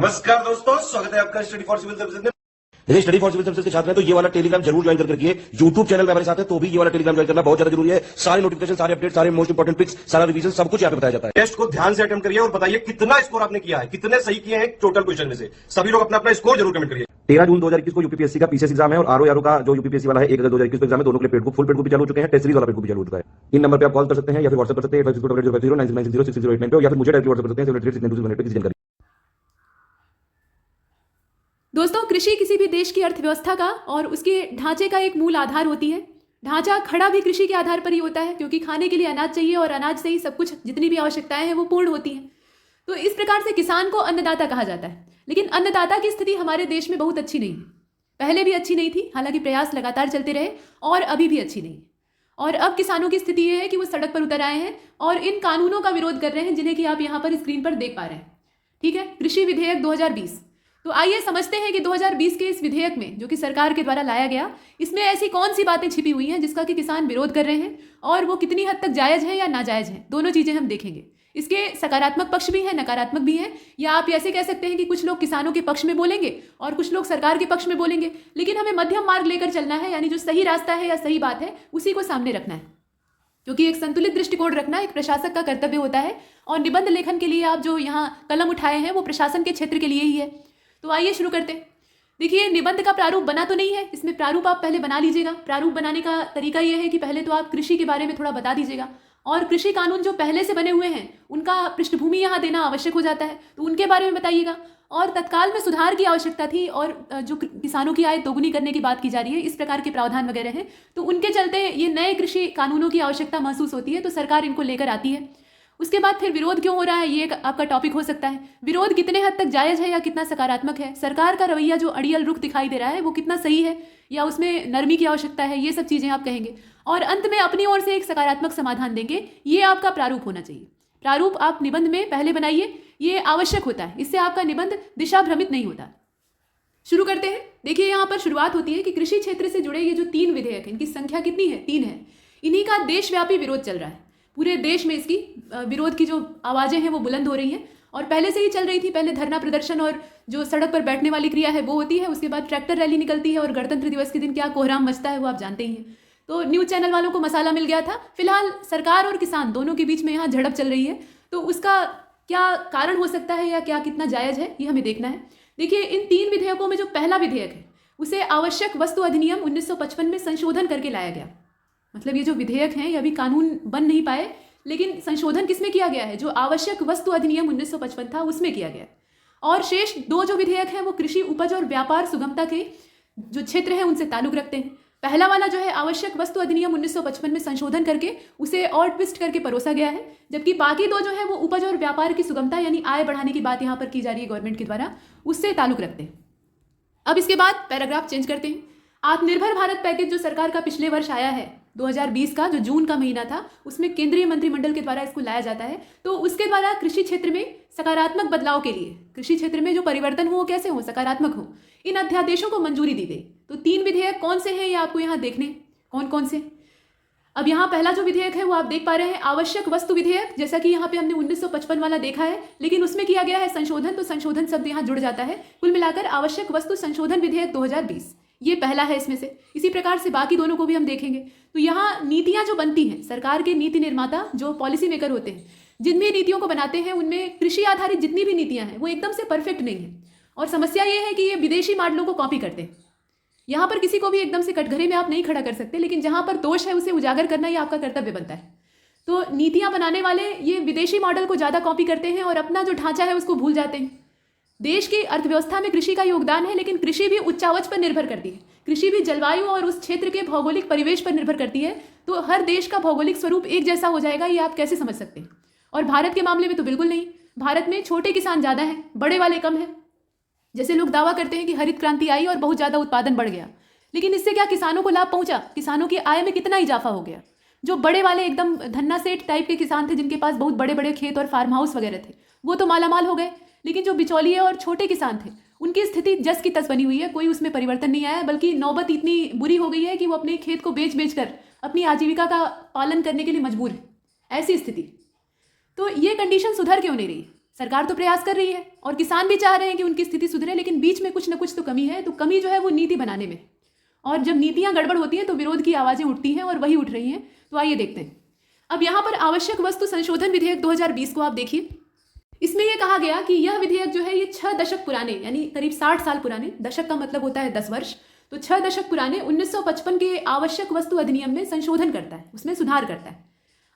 नमस्कार दोस्तों, स्वागत है आपका स्टडी फॉर सिविल सर्विसेज में। यदि स्टडी फॉर सिविल सर्विसेज के छात्र हैं तो ये वाला टेलीग्राम जरूर ज्वाइन करके रखिए। यूट्यूब चैनल में हमारे साथ है तो भी ये वाला टेलीग्राम ज्वाइन करना बहुत ज्यादा जरूरी है। सारे नोटिफिकेशन, सारे अपडेट, सारे मोस्ट इंपोर्टेंट पिक्स, सारा रिवीजन सब कुछ यहाँ पे बताया जाता है। टेस्ट को ध्यान से अटेम्प्ट करिए और बताइए कितना स्कोर आपने किया है, कितने सही किए हैं टोटल क्वेश्चन में से। सभी लोग अपना अपना स्कोर जरूर कमेंट करिए। 13 जून 2021 को यूपीपीएससी का पीसीएस एग्जाम है और आरओ का जो यूपीपीएससी वाला है 1 अगस्त 2021 को एग्जाम है। दोनों के लिए फुल पेड बुक भी चालू हो चुके हैं, टेस्ट सीरीज वाला पेड बुक भी चालू हो चुका है। इन नंबर पे आप कॉल कर सकते हैं या फिर व्हाट्सएप कर सकते हैं 85609096906089 पे, या फिर मुझे डायरेक्टली व्हाट्सएप कर सकते हैं 736921 पे किसी जानकारी। दोस्तों, कृषि किसी भी देश की अर्थव्यवस्था का और उसके ढांचे का एक मूल आधार होती है। ढांचा खड़ा भी कृषि के आधार पर ही होता है, क्योंकि खाने के लिए अनाज चाहिए और अनाज से ही सब कुछ, जितनी भी आवश्यकताएं हैं वो पूर्ण होती हैं। तो इस प्रकार से किसान को अन्नदाता कहा जाता है। लेकिन अन्नदाता की स्थिति हमारे देश में बहुत अच्छी नहीं है। पहले भी अच्छी नहीं थी, हालांकि प्रयास लगातार चलते रहे, और अभी भी अच्छी नहीं है। और अब किसानों की स्थिति ये है कि वो सड़क पर उतर आए हैं और इन कानूनों का विरोध कर रहे हैं, जिन्हें कि आप यहाँ पर स्क्रीन पर देख पा रहे हैं। ठीक है, कृषि विधेयक 2020। तो आइए समझते हैं कि 2020 के इस विधेयक में, जो कि सरकार के द्वारा लाया गया, इसमें ऐसी कौन सी बातें छिपी हुई हैं जिसका कि किसान विरोध कर रहे हैं, और वो कितनी हद तक जायज़ है या नाजायज़ है। दोनों चीज़ें हम देखेंगे। इसके सकारात्मक पक्ष भी हैं, नकारात्मक भी हैं, या आप ऐसे कह सकते हैं कि कुछ लोग किसानों के पक्ष में बोलेंगे और कुछ लोग सरकार के पक्ष में बोलेंगे। लेकिन हमें मध्यम मार्ग लेकर चलना है, यानी जो सही रास्ता है या सही बात है उसी को सामने रखना है, क्योंकि एक संतुलित दृष्टिकोण रखना एक प्रशासक का कर्तव्य होता है। और निबंध लेखन के लिए आप जो यहाँ कलम उठाए हैं वो प्रशासन के क्षेत्र के लिए ही है। तो आइए शुरू करते हैं। देखिए, निबंध का प्रारूप बना तो नहीं है, इसमें प्रारूप आप पहले बना लीजिएगा। प्रारूप बनाने का तरीका यह है कि पहले तो आप कृषि के बारे में थोड़ा बता दीजिएगा, और कृषि कानून जो पहले से बने हुए हैं उनका पृष्ठभूमि यहाँ देना आवश्यक हो जाता है, तो उनके बारे में बताइएगा। और तत्काल में सुधार की आवश्यकता थी, और जो किसानों की आय दोगुनी करने की बात की जा रही है, इस प्रकार के प्रावधान वगैरह हैं, तो उनके चलते ये नए कृषि कानूनों की आवश्यकता महसूस होती है, तो सरकार इनको लेकर आती है। उसके बाद फिर विरोध क्यों हो रहा है, ये एक आपका टॉपिक हो सकता है। विरोध कितने हद तक जायज़ है या कितना सकारात्मक है, सरकार का रवैया जो अड़ियल रुख दिखाई दे रहा है वो कितना सही है या उसमें नरमी की आवश्यकता है, ये सब चीज़ें आप कहेंगे। और अंत में अपनी ओर से एक सकारात्मक समाधान देंगे। ये आपका प्रारूप होना चाहिए। प्रारूप आप निबंध में पहले बनाइए, ये आवश्यक होता है, इससे आपका निबंध दिशा भ्रमित नहीं होता। शुरू करते हैं। देखिए, यहाँ पर शुरुआत होती है कि कृषि क्षेत्र से जुड़े ये जो 3 विधेयक हैं, इनकी संख्या कितनी है? 3 है। इन्हीं का देशव्यापी विरोध चल रहा है। पूरे देश में इसकी विरोध की जो आवाज़ें हैं वो बुलंद हो रही हैं, और पहले से ही चल रही थी। पहले धरना प्रदर्शन और जो सड़क पर बैठने वाली क्रिया है वो होती है, उसके बाद ट्रैक्टर रैली निकलती है, और गणतंत्र दिवस के दिन क्या कोहराम मचता है वो आप जानते ही हैं। तो न्यूज़ चैनल वालों को मसाला मिल गया था। फिलहाल सरकार और किसान दोनों के बीच में यहाँ झड़प चल रही है, तो उसका क्या कारण हो सकता है या क्या कितना जायज़ है, ये हमें देखना है। देखिए, इन 3 विधेयकों में जो पहला विधेयक है उसे आवश्यक वस्तु अधिनियम 1955 में संशोधन करके लाया गया। मतलब ये जो विधेयक हैं ये अभी कानून बन नहीं पाए, लेकिन संशोधन किसमें किया गया है? जो आवश्यक वस्तु अधिनियम 1955 था उसमें किया गया। और शेष 2 जो विधेयक हैं वो कृषि उपज और व्यापार सुगमता के जो क्षेत्र हैं उनसे ताल्लुक रखते हैं। पहला वाला जो है आवश्यक वस्तु अधिनियम 1955 में संशोधन करके उसे और ट्विस्ट करके परोसा गया है, जबकि बाकी 2 जो है वो उपज और व्यापार की सुगमता यानी आय बढ़ाने की बात यहाँ पर की जा रही है गवर्नमेंट के द्वारा, उससे ताल्लुक रखते हैं। अब इसके बाद पैराग्राफ चेंज करते हैं। आत्मनिर्भर भारत पैकेज जो सरकार का पिछले वर्ष आया है 2020 का, जो जून का महीना था, उसमें केंद्रीय मंत्रिमंडल के द्वारा इसको लाया जाता है। तो उसके द्वारा कृषि क्षेत्र में सकारात्मक बदलाव के लिए, कृषि क्षेत्र में जो परिवर्तन हो वो कैसे हो? सकारात्मक हो। इन अध्यादेशों को मंजूरी दी गई। तो 3 विधेयक कौन से हैं ये आपको यहाँ देखने, कौन कौन से। अब यहाँ पहला जो विधेयक है वो आप देख पा रहे हैं, आवश्यक वस्तु विधेयक। जैसा कि यहाँ पे हमने 1955 वाला देखा है, लेकिन उसमें किया गया है संशोधन, तो संशोधन शब्द यहाँ जुड़ जाता है। कुल मिलाकर आवश्यक वस्तु संशोधन विधेयक 2020, ये पहला है इसमें से। इसी प्रकार से बाकी दोनों को भी हम देखेंगे। तो यहाँ नीतियाँ जो बनती हैं, सरकार के नीति निर्माता जो पॉलिसी मेकर होते हैं, जिन भी नीतियों को बनाते हैं उनमें कृषि आधारित जितनी भी नीतियाँ हैं वो एकदम से परफेक्ट नहीं है। और समस्या ये है कि ये विदेशी मॉडलों को कॉपी करते हैं। यहाँ पर किसी को भी एकदम से कटघरे में आप नहीं खड़ा कर सकते, लेकिन जहाँ पर दोष है उसे उजागर करना ये आपका कर्तव्य बनता है। तो नीतियाँ बनाने वाले ये विदेशी मॉडल को ज़्यादा कॉपी करते हैं और अपना जो ढांचा है उसको भूल जाते हैं। देश की अर्थव्यवस्था में कृषि का योगदान है, लेकिन कृषि भी उच्चावच पर निर्भर करती है। कृषि भी जलवायु और उस क्षेत्र के भौगोलिक परिवेश पर निर्भर करती है। तो हर देश का भौगोलिक स्वरूप एक जैसा हो जाएगा ये आप कैसे समझ सकते हैं? और भारत के मामले में तो बिल्कुल नहीं। भारत में छोटे किसान ज़्यादा हैं, बड़े वाले कम हैं। जैसे लोग दावा करते हैं कि हरित क्रांति आई और बहुत ज़्यादा उत्पादन बढ़ गया, लेकिन इससे क्या किसानों को लाभ पहुंचा? किसानों की आय में कितना इजाफा हो गया? जो बड़े वाले एकदम धन्ना सेठ टाइप के किसान थे, जिनके पास बहुत बड़े बड़े खेत और फार्म हाउस वगैरह थे, वो तो मालामाल हो गए। लेकिन जो बिचौलिए और छोटे किसान थे उनकी स्थिति जस की तस बनी हुई है, कोई उसमें परिवर्तन नहीं आया, बल्कि नौबत इतनी बुरी हो गई है कि वो अपने खेत को बेच बेच कर अपनी आजीविका का पालन करने के लिए मजबूर है। ऐसी स्थिति। तो ये कंडीशन सुधर क्यों नहीं रही? सरकार तो प्रयास कर रही है और किसान भी चाह रहे हैं कि उनकी स्थिति सुधरे, लेकिन बीच में कुछ न कुछ तो कमी है। तो कमी जो है वो नीति बनाने में, और जब नीतियां गड़बड़ होती हैं तो विरोध की आवाजें उठती हैं और वही उठ रही हैं। तो आइए देखते हैं। अब यहाँ पर आवश्यक वस्तु संशोधन विधेयक 2020 को आप देखिए। इसमें यह कहा गया कि यह विधेयक जो है ये 6 दशक पुराने, यानी करीब 60 साल पुराने, दशक का मतलब होता है 10 वर्ष, तो 6 दशक पुराने 1955 के आवश्यक वस्तु अधिनियम में संशोधन करता है, उसमें सुधार करता है।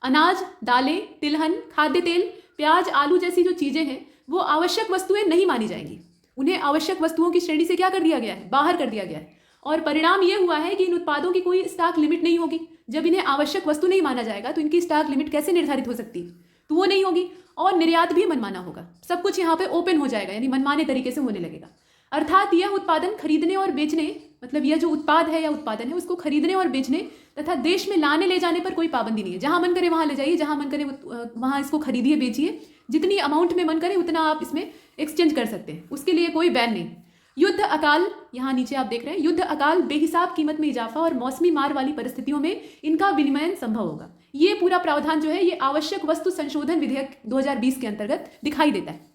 अनाज, दालें, तिलहन, खाद्य तेल, प्याज, आलू जैसी जो चीजें हैं वो आवश्यक वस्तुएं नहीं मानी जाएंगी। उन्हें आवश्यक वस्तुओं की श्रेणी से क्या कर दिया गया है, बाहर कर दिया गया है। और परिणाम ये हुआ है कि इन उत्पादों की कोई स्टॉक लिमिट नहीं होगी। जब इन्हें आवश्यक वस्तु नहीं माना जाएगा तो इनकी स्टॉक लिमिट कैसे निर्धारित हो सकती है, तो वो नहीं होगी। और निर्यात भी मनमाना होगा, सब कुछ यहाँ पे ओपन हो जाएगा, यानी मनमाने तरीके से होने लगेगा। अर्थात यह उत्पादन खरीदने और बेचने, मतलब यह जो उत्पाद है या उत्पादन है उसको खरीदने और बेचने तथा देश में लाने ले जाने पर कोई पाबंदी नहीं है। जहां मन करे वहां ले जाइए, जहां मन करे वहां इसको खरीदिए बेचिए, जितनी अमाउंट में मन करे उतना आप इसमें एक्सचेंज कर सकते हैं, उसके लिए कोई बैन नहीं। युद्ध, अकाल, यहाँ नीचे आप देख रहे हैं, युद्ध, अकाल, बेहिसाब कीमत में इजाफा और मौसमी मार वाली परिस्थितियों में इनका विनिमयन संभव होगा। ये पूरा प्रावधान जो है ये आवश्यक वस्तु संशोधन विधेयक 2020 के अंतर्गत दिखाई देता है।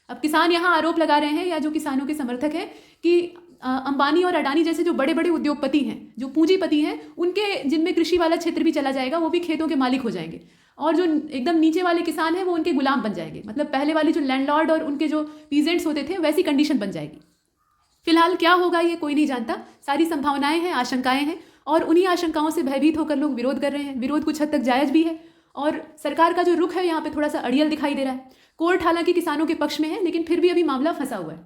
अब किसान यहाँ आरोप लगा रहे हैं, या जो किसानों के समर्थक हैं, कि अंबानी और अडानी जैसे जो बड़े बड़े उद्योगपति हैं, जो पूंजीपति हैं, उनके जिनमें कृषि वाला क्षेत्र भी चला जाएगा, वो भी खेतों के मालिक हो जाएंगे, और जो एकदम नीचे वाले किसान हैं वो उनके गुलाम बन जाएंगे। मतलब पहले वाली जो लैंडलॉर्ड और उनके जो पीजेंट्स होते थे वैसी कंडीशन बन जाएगी। फिलहाल क्या होगा ये कोई नहीं जानता, सारी संभावनाएं हैं, आशंकाएं हैं, और उन्हीं आशंकाओं से भयभीत होकर लोग विरोध कर रहे हैं। विरोध कुछ हद तक जायज भी है, और सरकार का जो रुख है यहाँ पे थोड़ा सा अड़ियल दिखाई दे रहा है। कोर्ट हालांकि किसानों के पक्ष में है, लेकिन फिर भी अभी मामला फंसा हुआ है।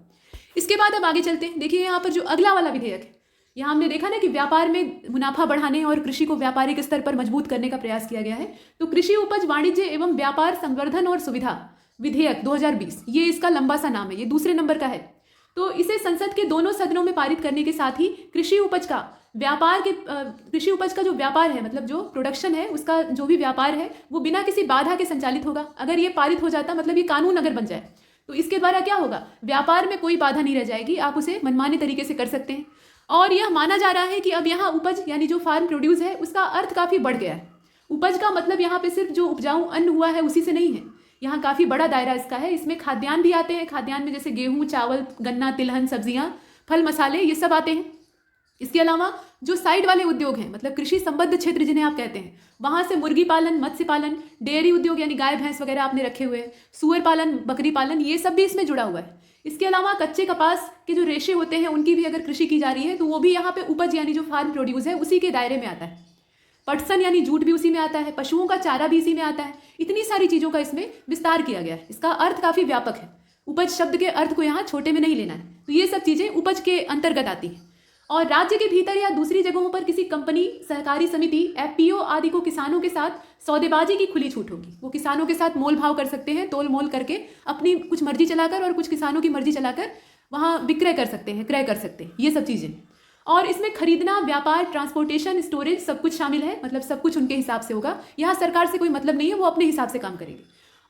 इसके बाद अब आगे चलते हैं। देखिए यहाँ पर जो अगला वाला विधेयक है, यहाँ हमने देखा ना कि व्यापार में मुनाफा बढ़ाने और कृषि को व्यापारिक स्तर पर मजबूत करने का प्रयास किया गया है। तो कृषि उपज वाणिज्य एवं व्यापार संवर्धन और सुविधा विधेयक 2020, ये इसका लंबा सा नाम है, ये दूसरे नंबर का है। तो इसे संसद के दोनों सदनों में पारित करने के साथ ही कृषि उपज का कृषि उपज का जो व्यापार है, मतलब जो प्रोडक्शन है उसका जो भी व्यापार है वो बिना किसी बाधा के संचालित होगा। अगर ये पारित हो जाता, मतलब ये कानून अगर बन जाए, तो इसके द्वारा क्या होगा, व्यापार में कोई बाधा नहीं रह जाएगी, आप उसे मनमाने तरीके से कर सकते हैं। और यह माना जा रहा है कि अब यहाँ उपज यानी जो फार्म प्रोड्यूस है उसका अर्थ काफी बढ़ गया है। उपज का मतलब यहाँ पे सिर्फ जो उपजाऊ अन्न हुआ है उसी से नहीं है, यहाँ काफी बड़ा दायरा इसका है। इसमें खाद्यान्न भी आते हैं, खाद्यान्न में जैसे गेहूं, चावल, गन्ना, तिलहन, सब्जियां, फल, मसाले, ये सब आते हैं। इसके अलावा जो साइड वाले उद्योग हैं, मतलब कृषि संबद्ध क्षेत्र जिन्हें आप कहते हैं, वहां से मुर्गी पालन, मत्स्य पालन, डेयरी उद्योग यानी गाय भैंस वगैरह आपने रखे हुए हैं, सुअर पालन, बकरी पालन, ये सब भी इसमें जुड़ा हुआ है। इसके अलावा कच्चे कपास के जो रेशे होते हैं उनकी भी अगर कृषि की जा रही है तो वो भी यहाँ पे उपज यानी जो फार्म प्रोड्यूस है उसी के दायरे में आता है। पटसन यानी जूट भी उसी में आता है, पशुओं का चारा भी इसी में आता है। इतनी सारी चीजों का इसमें विस्तार किया गया है। इसका अर्थ काफी व्यापक है, उपज शब्द के अर्थ को यहाँ छोटे में नहीं लेना है। तो ये सब चीजें उपज के अंतर्गत आती हैं। और राज्य के भीतर या दूसरी जगहों पर किसी कंपनी, सहकारी समिति, एफपीओ आदि को किसानों के साथ सौदेबाजी की खुली छूट होगी। वो किसानों के साथ मोल भाव कर सकते हैं, तोल मोल करके अपनी कुछ मर्जी चलाकर और कुछ किसानों की मर्जी चलाकर वहाँ विक्रय कर सकते हैं, क्रय कर सकते हैं, ये सब चीजें। और इसमें खरीदना, व्यापार, ट्रांसपोर्टेशन, स्टोरेज सब कुछ शामिल है, मतलब सब कुछ उनके हिसाब से होगा। यहाँ सरकार से कोई मतलब नहीं है, वो अपने हिसाब से काम करेंगे।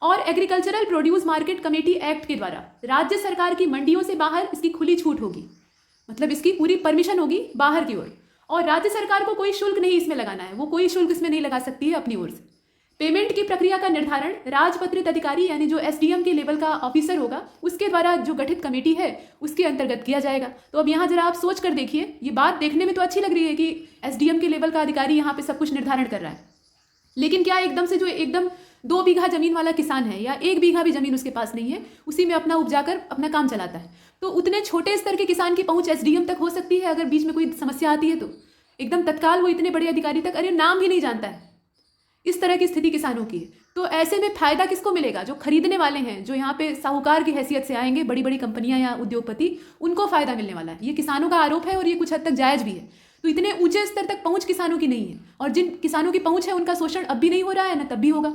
और agricultural produce market committee act के द्वारा राज्य सरकार की मंडियों से बाहर इसकी खुली छूट होगी, मतलब इसकी पूरी परमिशन होगी बाहर की ओर। और राज्य सरकार को कोई शुल्क नहीं इसमें लगाना है, वो कोई शुल्क इसमें नहीं लगा सकती है अपनी ओर से। पेमेंट की प्रक्रिया का निर्धारण राजपत्रित अधिकारी यानी जो एसडीएम के लेवल का ऑफिसर होगा उसके द्वारा जो गठित कमेटी है उसके अंतर्गत किया जाएगा। तो अब यहाँ जरा आप सोच कर देखिए, ये बात देखने में तो अच्छी लग रही है कि एसडीएम के लेवल का अधिकारी यहाँ पे सब कुछ निर्धारण कर रहा है, लेकिन क्या एकदम से जो एकदम 2 बीघा जमीन वाला किसान है या 1 बीघा भी जमीन उसके पास नहीं है, उसी में अपना उपजाकर अपना काम चलाता है, तो उतने छोटे स्तर के किसान की पहुंच एसडीएम तक हो सकती है? अगर बीच में कोई समस्या आती है तो एकदम तत्काल वो इतने बड़े अधिकारी तक, अरे नाम भी नहीं जानता है। इस तरह की स्थिति किसानों की है। तो ऐसे में फायदा किसको मिलेगा? जो खरीदने वाले हैं, जो यहाँ पे साहूकार की हैसियत से आएंगे, बड़ी बड़ी कंपनियां या उद्योगपति, उनको फायदा मिलने वाला है। ये किसानों का आरोप है और ये कुछ हद तक जायज भी है। तो इतने ऊंचे स्तर तक पहुंच किसानों की नहीं है, और जिन किसानों की पहुंच है उनका शोषण अब भी नहीं हो रहा है, ना तब भी होगा।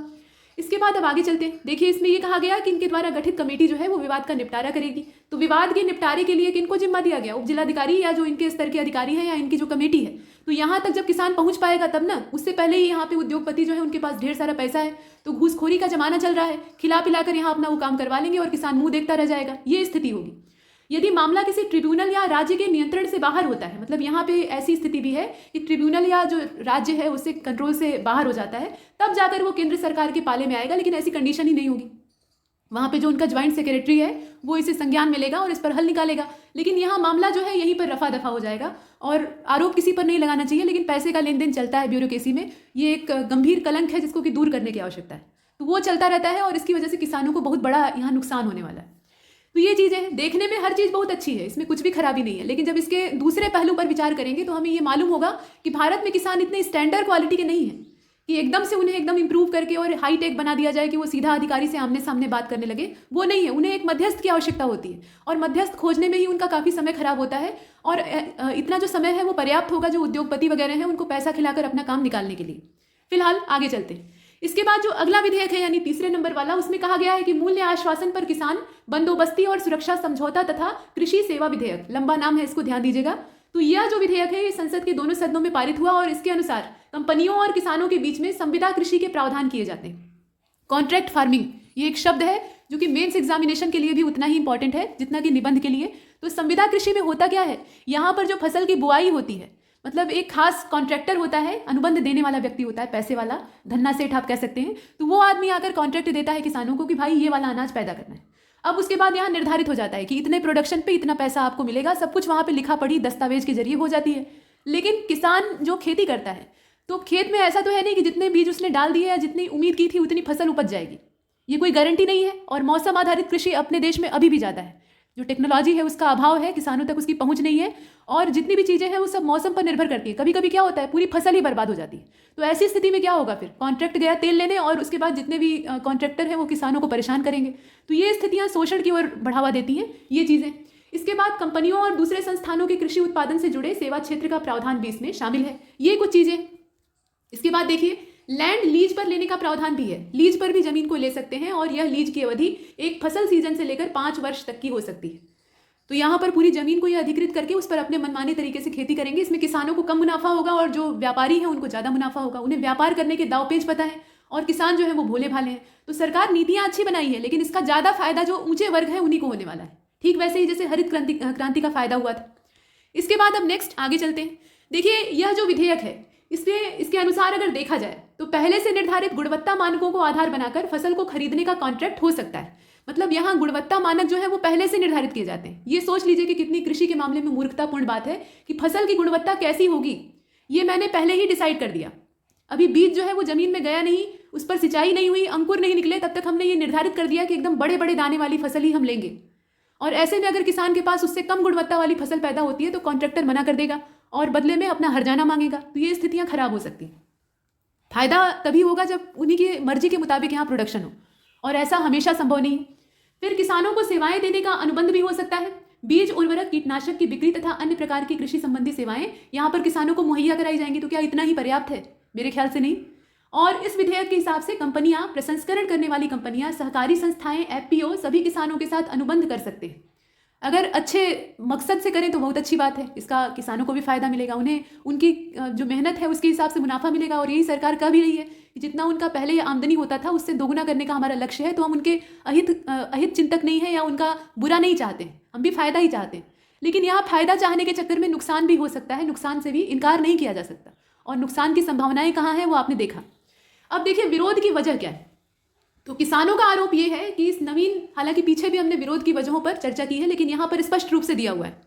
इसके बाद अब आगे चलते हैं। देखिए इसमें यह कहा गया कि इनके द्वारा गठित कमेटी जो है वो विवाद का निपटारा करेगी। तो विवाद के निपटारे के लिए किनको जिम्मा दिया गया? उप जिलाधिकारी या जो इनके स्तर के अधिकारी हैं या इनकी जो कमेटी है। तो यहाँ तक जब किसान पहुंच पाएगा तब ना, उससे पहले ही यहाँ पे उद्योगपति जो है उनके पास ढेर सारा पैसा है, तो घूसखोरी का जमाना चल रहा है, खिला पिलाकर यहाँ अपना वो काम करवा लेंगे और किसान मुंह देखता रह जाएगा। ये स्थिति होगी। यदि मामला किसी ट्रिब्यूनल या राज्य के नियंत्रण से बाहर होता है, मतलब यहाँ पे ऐसी स्थिति भी है कि ट्रिब्यूनल या जो राज्य है उससे कंट्रोल से बाहर हो जाता है, तब जाकर वो केंद्र सरकार के पाले में आएगा, लेकिन ऐसी कंडीशन ही नहीं होगी। वहाँ पे जो उनका ज्वाइंट सेक्रेटरी है वो इसे संज्ञान में लेगा और इस पर हल निकालेगा। लेकिन यहाँ मामला जो है यहीं पर रफा दफा हो जाएगा और आरोप किसी पर नहीं लगाना चाहिए, लेकिन पैसे का लेन देन चलता है ब्यूरोक्रेसी में। ये एक गंभीर कलंक है जिसको कि दूर करने की आवश्यकता है। तो वो चलता रहता है और इसकी वजह से किसानों को बहुत बड़ा यहाँ नुकसान होने वाला है। तो ये चीज़ें देखने में हर चीज़ बहुत अच्छी है, इसमें कुछ भी खराबी नहीं है, लेकिन जब इसके दूसरे पहलू पर विचार करेंगे तो हमें ये मालूम होगा कि भारत में किसान इतने स्टैंडर्ड क्वालिटी के नहीं हैं कि एकदम से उन्हें एकदम इंप्रूव करके और हाई टेक बना दिया जाए कि वो सीधा अधिकारी से आमने सामने बात करने लगे। वो नहीं है, उन्हें एक मध्यस्थ की आवश्यकता होती है और मध्यस्थ खोजने में ही उनका काफ़ी समय खराब होता है और इतना जो समय है वो पर्याप्त होगा जो उद्योगपति वगैरह हैं उनको पैसा खिलाकर अपना काम निकालने के लिए। फिलहाल आगे चलते हैं। इसके बाद जो अगला विधेयक है यानी तीसरे नंबर वाला, उसमें कहा गया है कि मूल्य आश्वासन पर किसान बंदोबस्ती और सुरक्षा समझौता तथा कृषि सेवा विधेयक, लंबा नाम है, इसको ध्यान दीजिएगा। तो यह जो विधेयक है ये संसद के दोनों सदनों में पारित हुआ और इसके अनुसार कंपनियों और किसानों के बीच में संविदा कृषि के प्रावधान किए जाते हैं। कॉन्ट्रैक्ट फार्मिंग ये एक शब्द है जो कि मेंस एग्जामिनेशन के लिए भी उतना ही इंपॉर्टेंट है जितना कि निबंध के लिए। तो संविदा कृषि में होता क्या है, यहाँ पर जो फसल की बुआई होती है, मतलब एक खास कॉन्ट्रैक्टर होता है, अनुबंध देने वाला व्यक्ति होता है, पैसे वाला, धन्ना सेठ आप कह सकते हैं। तो वो आदमी आकर कॉन्ट्रैक्ट देता है किसानों को कि भाई ये वाला अनाज पैदा करना है। अब उसके बाद यहाँ निर्धारित हो जाता है कि इतने प्रोडक्शन पे इतना पैसा आपको मिलेगा, सब कुछ वहाँ पे लिखा पढ़ी दस्तावेज के जरिए हो जाती है। लेकिन किसान जो खेती करता है तो खेत में ऐसा तो है नहीं कि जितने बीज उसने डाल दिए या जितनी उम्मीद की थी उतनी फसल उपज जाएगी, ये कोई गारंटी नहीं है। और मौसम आधारित कृषि अपने देश में अभी भी ज़्यादा है, जो टेक्नोलॉजी है उसका अभाव है, किसानों तक उसकी पहुंच नहीं है और जितनी भी चीज़ें हैं वो सब मौसम पर निर्भर करती है। कभी कभी क्या होता है पूरी फसल ही बर्बाद हो जाती है। तो ऐसी स्थिति में क्या होगा, फिर कॉन्ट्रैक्ट गया तेल लेने और उसके बाद जितने भी कॉन्ट्रैक्टर हैं वो किसानों को परेशान करेंगे। तो ये स्थितियाँ शोषण की ओर बढ़ावा देती हैं ये चीज़ें। इसके बाद कंपनियों और दूसरे संस्थानों के कृषि उत्पादन से जुड़े सेवा क्षेत्र का प्रावधान भी इसमें शामिल है, ये कुछ चीज़ें। इसके बाद देखिए लैंड लीज पर लेने का प्रावधान भी है, लीज पर भी जमीन को ले सकते हैं और यह लीज की अवधि एक फसल सीजन से लेकर 5 वर्ष तक की हो सकती है। तो यहाँ पर पूरी जमीन को ये अधिकृत करके उस पर अपने मनमाने तरीके से खेती करेंगे। इसमें किसानों को कम मुनाफा होगा और जो व्यापारी हैं उनको ज़्यादा मुनाफा होगा। उन्हें व्यापार करने के दावपेच पता है और किसान जो है वो भोले भाले हैं। तो सरकार नीतियाँ अच्छी बनाई है, लेकिन इसका ज़्यादा फायदा जो ऊंचे वर्ग है उन्हीं को होने वाला है, ठीक वैसे ही जैसे हरित क्रांति का फायदा हुआ था। इसके बाद अब नेक्स्ट आगे चलते हैं। देखिए यह जो विधेयक है इसके अनुसार अगर देखा जाए तो पहले से निर्धारित गुणवत्ता मानकों को आधार बनाकर फसल को खरीदने का कॉन्ट्रैक्ट हो सकता है। मतलब यहाँ गुणवत्ता मानक जो है वो पहले से निर्धारित किए जाते हैं। ये सोच लीजिए कि कितनी कृषि के मामले में मूर्खतापूर्ण बात है कि फसल की गुणवत्ता कैसी होगी ये मैंने पहले ही डिसाइड कर दिया। अभी बीज जो है वो जमीन में गया नहीं, उस पर सिंचाई नहीं हुई, अंकुर नहीं निकले, तब तक हमने ये निर्धारित कर दिया कि एकदम बड़े बड़े दाने वाली फसल ही हम लेंगे। और ऐसे में अगर किसान के पास उससे कम गुणवत्ता वाली फसल पैदा होती है तो कॉन्ट्रैक्टर मना कर देगा और बदले में अपना हर्जाना मांगेगा। तो ये स्थितियाँ खराब हो सकती हैं। फायदा तभी होगा जब उन्हीं की मर्जी के मुताबिक यहाँ प्रोडक्शन हो, और ऐसा हमेशा संभव नहीं है। फिर किसानों को सेवाएं देने का अनुबंध भी हो सकता है। बीज, उर्वरक, कीटनाशक की बिक्री तथा अन्य प्रकार की कृषि संबंधी सेवाएं यहाँ पर किसानों को मुहैया कराई जाएंगी। तो क्या इतना ही पर्याप्त है? मेरे ख्याल से नहीं। और इस विधेयक के हिसाब से कंपनियां, प्रसंस्करण करने वाली कंपनियां, सहकारी संस्थाएं, एफपीओ सभी किसानों के साथ अनुबंध कर सकते हैं। अगर अच्छे मकसद से करें तो बहुत अच्छी बात है, इसका किसानों को भी फायदा मिलेगा, उन्हें उनकी जो मेहनत है उसके हिसाब से मुनाफा मिलेगा। और यही सरकार कह भी रही है कि जितना उनका पहले आमदनी होता था उससे दोगुना करने का हमारा लक्ष्य है। तो हम उनके अहित चिंतक नहीं है या उनका बुरा नहीं चाहते हैं, हम भी फायदा ही चाहते हैं। लेकिन यहाँ फायदा चाहने के चक्कर में नुकसान भी हो सकता है, नुकसान से भी इनकार नहीं किया जा सकता। और नुकसान की संभावनाएं कहाँ हैं वो आपने देखा। अब देखिए विरोध की वजह क्या है। तो किसानों का आरोप ये है कि इस नवीन, हालांकि पीछे भी हमने विरोध की वजहों पर चर्चा की है लेकिन यहाँ पर स्पष्ट रूप से दिया हुआ है।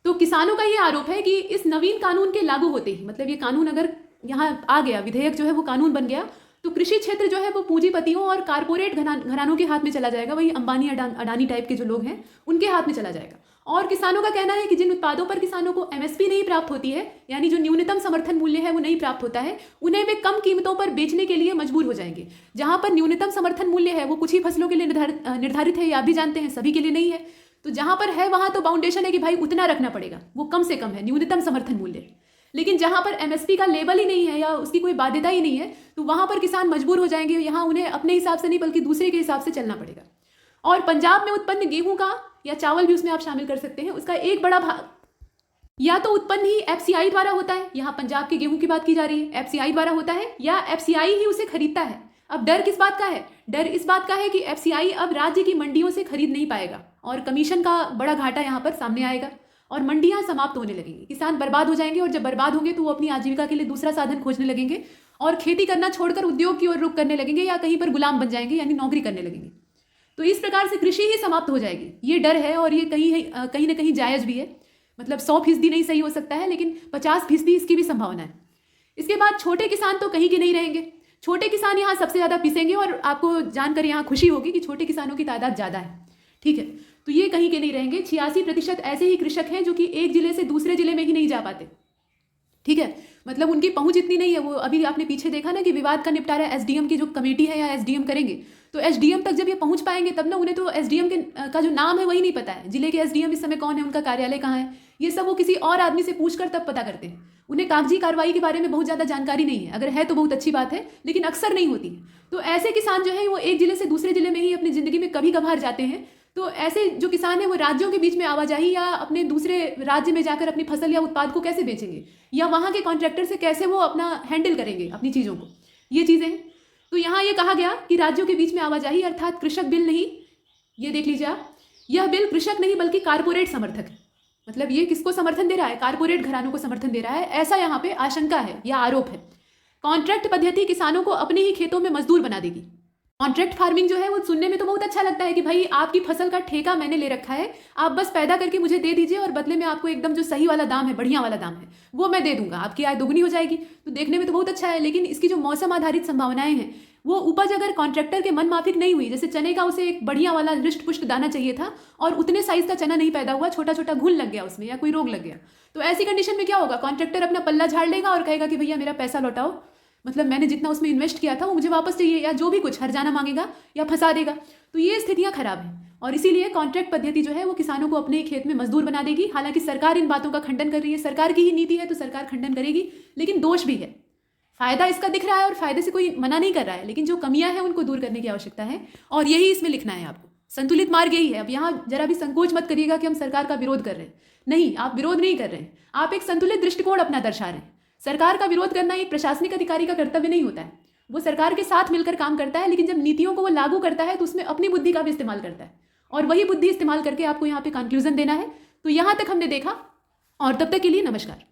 तो किसानों का ये आरोप है कि इस नवीन कानून के लागू होते ही, मतलब ये कानून अगर यहाँ आ गया, विधेयक जो है वो कानून बन गया, तो कृषि क्षेत्र जो है वो पूंजीपतियों और कारपोरेट घरानों के हाथ में चला जाएगा। वही अंबानी अडानी टाइप के जो लोग हैं उनके हाथ में चला जाएगा। और किसानों का कहना है कि जिन उत्पादों पर किसानों को एमएसपी नहीं प्राप्त होती है, यानी जो न्यूनतम समर्थन मूल्य है वो नहीं प्राप्त होता है, उन्हें वे कम कीमतों पर बेचने के लिए मजबूर हो जाएंगे। जहां पर न्यूनतम समर्थन मूल्य है वो कुछ ही फसलों के लिए निर्धारित है, ये आप भी जानते हैं, सभी के लिए नहीं है। तो जहां पर है वहां तो बाउंडेशन है कि भाई उतना रखना पड़ेगा, वो कम से कम है न्यूनतम समर्थन मूल्य। लेकिन जहां पर एमएसपी का लेबल ही नहीं है या उसकी कोई बाध्यता ही नहीं है, तो वहां पर किसान मजबूर हो जाएंगे। यहाँ उन्हें अपने हिसाब से नहीं बल्कि दूसरे के हिसाब से चलना पड़ेगा। और पंजाब में उत्पन्न गेहूं का या चावल भी उसमें आप शामिल कर सकते हैं, उसका एक बड़ा भाग या तो उत्पन्न ही एफसीआई द्वारा होता है, यहाँ पंजाब के गेहूं की बात की जा रही है, एफसीआई द्वारा होता है, या एफसीआई ही उसे खरीदता है। अब डर किस बात का है? डर इस बात का है कि एफसीआई अब राज्य की मंडियों से खरीद नहीं पाएगा और कमीशन का बड़ा घाटा यहाँ पर सामने आएगा और मंडियां समाप्त होने लगेंगी, किसान बर्बाद हो जाएंगे। और जब बर्बाद होंगे तो वो अपनी आजीविका के लिए दूसरा साधन खोजने लगेंगे और खेती करना छोड़कर उद्योग की ओर रुख करने लगेंगे या कहीं पर गुलाम बन जाएंगे, यानी नौकरी करने लगेंगे। तो इस प्रकार से कृषि ही समाप्त हो जाएगी, ये डर है। और ये कहीं ना कहीं जायज़ भी है। मतलब 100% नहीं सही हो सकता है, लेकिन 50% इसकी भी संभावना है। इसके बाद छोटे किसान तो कहीं के नहीं रहेंगे। छोटे किसान यहाँ सबसे ज़्यादा पिसेंगे, और आपको जानकर यहाँ खुशी होगी कि छोटे किसानों की तादाद ज़्यादा है। ठीक है, तो ये कहीं के नहीं रहेंगे। 86% ऐसे ही कृषक हैं जो कि एक जिले से दूसरे जिले में ही नहीं जा पाते। ठीक है, मतलब उनकी पहुंच इतनी नहीं है। वो अभी आपने पीछे देखा ना कि विवाद का निपटारा एसडीएम की जो कमेटी है या एसडीएम करेंगे, तो एसडीएम तक जब ये पहुंच पाएंगे तब ना उन्हें तो एसडीएम का जो नाम है वही नहीं पता है। जिले के एसडीएम इस समय कौन है, उनका कार्यालय कहाँ है, ये सब वो किसी और आदमी से पूछकर तब पता करते हैं। उन्हें कागजी कार्रवाई के बारे में बहुत ज़्यादा जानकारी नहीं है। अगर है तो बहुत अच्छी बात है, लेकिन अक्सर नहीं होती है। तो ऐसे किसान जो है वो एक जिले से दूसरे जिले में ही अपनी ज़िंदगी में कभी कभार जाते हैं। तो ऐसे जो किसान है वो राज्यों के बीच में आवाजाही या अपने दूसरे राज्य में जाकर अपनी फसल या उत्पाद को कैसे बेचेंगे, या वहाँ के कॉन्ट्रैक्टर से कैसे वो अपना हैंडल करेंगे अपनी चीज़ों को, ये चीज़ें हैं। तो यहाँ ये कहा गया कि राज्यों के बीच में आवाजाही अर्थात कृषक बिल नहीं, ये देख लीजिए आप, यह बिल कृषक नहीं बल्कि कारपोरेट समर्थक है। मतलब ये किसको समर्थन दे रहा है, कारपोरेट घरानों को समर्थन दे रहा है, ऐसा यहाँ पे आशंका है या आरोप है। कॉन्ट्रैक्ट पद्धति किसानों को अपने ही खेतों में मजदूर बना देगी। कॉन्ट्रैक्ट फार्मिंग जो है वो सुनने में तो बहुत अच्छा लगता है कि भाई आपकी फसल का ठेका मैंने ले रखा है, आप बस पैदा करके मुझे दे दीजिए और बदले में आपको एकदम जो सही वाला दाम है, बढ़िया वाला दाम है, वो मैं दे दूंगा, आपकी आय दोगुनी हो जाएगी। तो देखने में तो बहुत अच्छा है, लेकिन इसकी जो मौसम आधारित संभावनाएं हैं वो उपज अगर कॉन्ट्रैक्टर के मन माफिक नहीं हुई, जैसे चने का उसे एक बढ़िया वाला रिष्ट पुष्ट दाना चाहिए था और उतने साइज का चना नहीं पैदा हुआ, छोटा छोटा घुन लग गया उसमें या कोई रोग लग गया, तो ऐसी कंडीशन में क्या होगा, कॉन्ट्रैक्टर अपना पल्ला झाड़ लेगा और कहेगा कि भैया मेरा पैसा लौटाओ, मतलब मैंने जितना उसमें इन्वेस्ट किया था वो मुझे वापस चाहिए, या जो भी कुछ हर्जाना मांगेगा या फंसा देगा। तो ये स्थितियां खराब हैं और इसीलिए कॉन्ट्रैक्ट पद्धति जो है वो किसानों को अपने खेत में मजदूर बना देगी। हालांकि सरकार इन बातों का खंडन कर रही है, सरकार की ही नीति है तो सरकार खंडन करेगी, लेकिन दोष भी है। फायदा इसका दिख रहा है और फायदे से कोई मना नहीं कर रहा है, लेकिन जो कमियां हैं उनको दूर करने की आवश्यकता है और यही इसमें लिखना है आपको। संतुलित मार्ग यही है। अब यहाँ जरा भी संकोच मत करिएगा कि हम सरकार का विरोध कर रहे हैं, नहीं, आप विरोध नहीं कर रहे हैं, आप एक संतुलित दृष्टिकोण अपना दर्शा रहे हैं। सरकार का विरोध करना एक प्रशासनिक अधिकारी का कर्तव्य नहीं होता है, वो सरकार के साथ मिलकर काम करता है, लेकिन जब नीतियों को वो लागू करता है तो उसमें अपनी बुद्धि का भी इस्तेमाल करता है और वही बुद्धि इस्तेमाल करके आपको यहाँ पे कंक्लूजन देना है। तो यहाँ तक हमने देखा और तब तक के लिए नमस्कार।